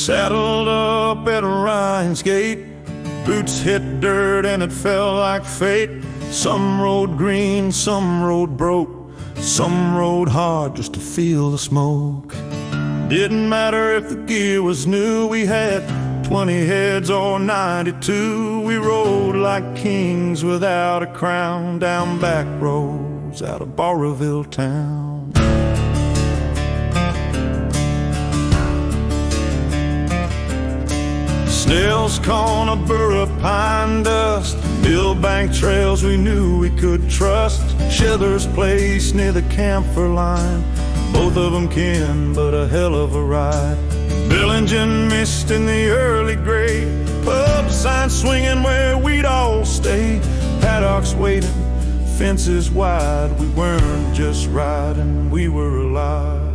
Saddled up at Orion's gate, boots hit dirt and it felt like fate. Some rode green, some rode broke, some rode hard just to feel the smoke. Didn't matter if the gear was new, we had 20 heads or 92. We rode like kings without a crown, down back roads out of Barrowville town. Snell's Corner, Burra, pine dust, Millbank trails we knew we could trust. Schiller's place near the camphor line, both of them kin, but a hell of a ride. Billingen mist in the early gray, pub signs swinging where we'd all stay. Paddocks waiting, fences wide, we weren't just riding, we were alive.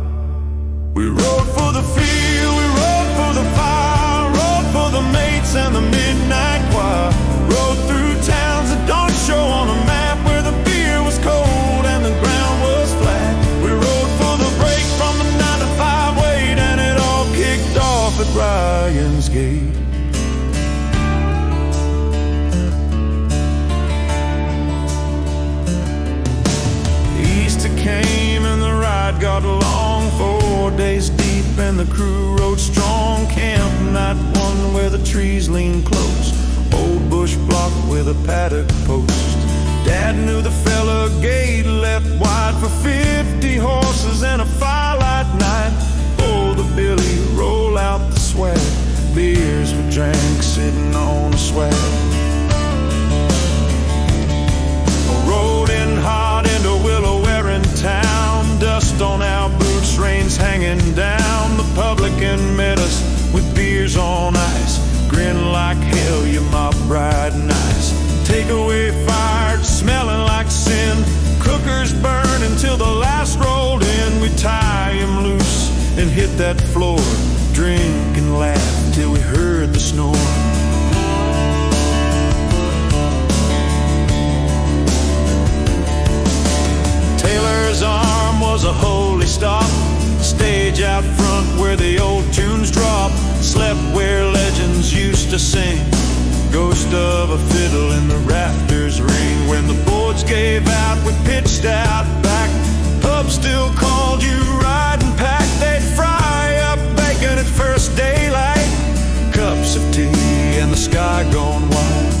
We rode for the field, we rode for the fire, rode for the mates and the midnight choir. Rode through towns that don't show on a map, where the beer was cold and the ground was flat. We rode for the break from the 9 to 5 wait, and it all kicked off at Ryan's Gate. Easter came and the ride got long, 4 days deep and the crew rode strong. Camp night one where the trees lean close, old bush block with a paddock post. Dad knew the fella gate left wide for 50 horses and a firelight night. Pull the billy, roll out the swag, beers we drank sitting on a swag. Rode in hot into Willow-Wearing town, dust on our boots, reins hanging down. The publican met us with beers on ice, grin like hell, you my bride nice. Takeaway fired, smelling like sin, cookers burn until the last rolled in. We tie him loose and hit that floor, drink and laugh till we heard the snore. Taylor's Arm was a holy stop, stage out front where the old tunes drop. Slept where legends used to sing, ghost of a fiddle in the rafters ring. When the boards gave out, we pitched out back, pub still called you riding pack. They'd fry up bacon at first daylight, cups of tea and the sky gone white.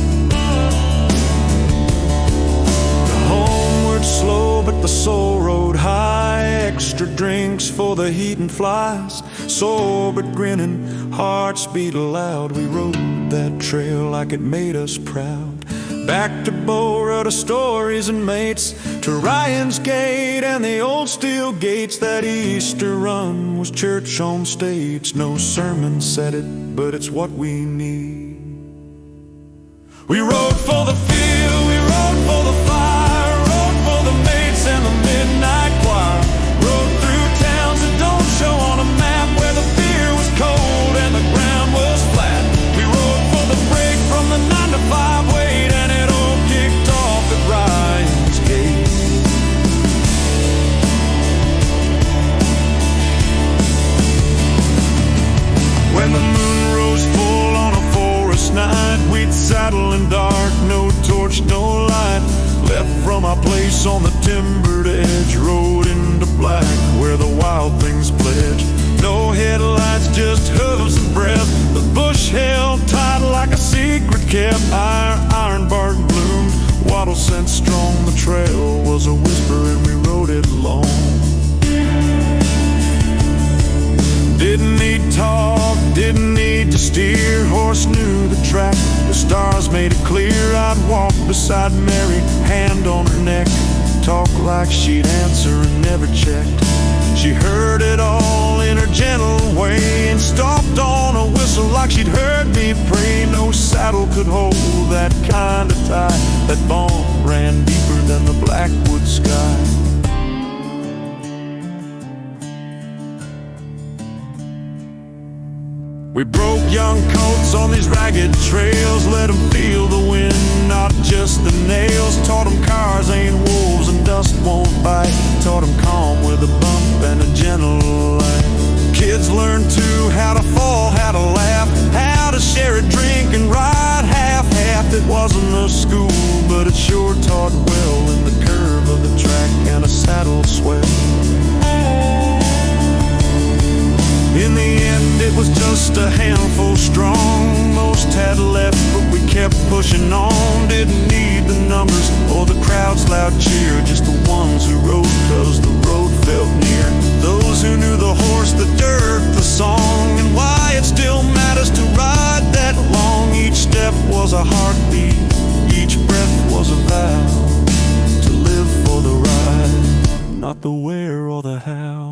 Homeward slow but the soul rode high, extra drinks for the heat and flies. Sobered, grinning, hearts beat aloud. We rode that trail like it made us proud. Back to Bora, to stories and mates, to Ryan's Gate and the old steel gates. That Easter run was church on stage. No sermon said it, but it's what we need. We rode for the field, we rode for the fire, rode for the mates and the midnight choir. Rode through towns that don't show on a map, where the beer was cold and the ground was flat. We rode for the break from the 9 to 5 wait, and it all kicked off at Ryan's Gate. When the moon rose full on a forest night, we'd saddle in dark, no torch, no light. Left from our place on the timbered edge, rode into black where the wild things pledge. No headlights, just hooves and breath, the bush held tight like a secret kept. Our iron bark bloomed, wattle scent strong, the trail was a whisper and we rode it long. Didn't need talk, didn't need to steer, horse knew the track, the stars made it clear. I'd walk beside Mary, hand on her neck, talk like she'd answer and never checked. She heard it all in her gentle way, and stomped on a whistle like she'd heard me pray. No saddle could hold that kind of tie, that bond ran deeper than the blackwood sky. We broke young coats on these ragged trails, let them feel the wind, not just the nails. Taught them cars ain't wolves and dust won't bite, taught them calm with a bump and a gentle light. Kids learned too how to fall, how to a handful strong. Most had left, but we kept pushing on. Didn't need the numbers or the crowd's loud cheer, just the ones who rode 'cause the road felt near. Those who knew the horse, the dirt, the song, and why it still matters to ride that long. Each step was a heartbeat, each breath was a vow to live for the ride, not the where or the how.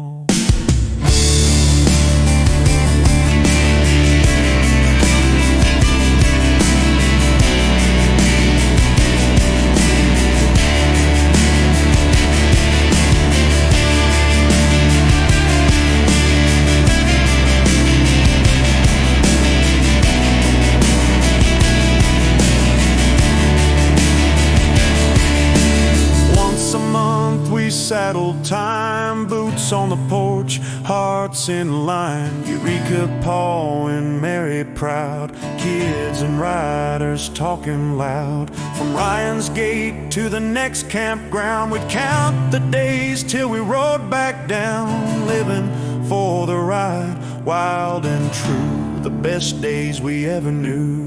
Saddle time, boots on the porch, hearts in line. Eureka, Paul, and Mary proud, kids and riders talking loud. From Ryan's Gate to the next campground, we'd count the days till we rode back down. Living for the ride, wild and true, the best days we ever knew.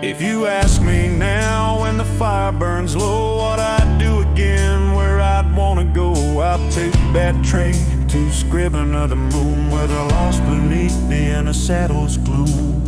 If you ask me now when the fire burns low, what I'd do again, where I'd wanna go, I'll take that train to Scrivener, the moon, where they're lost beneath the inner saddle's gloom.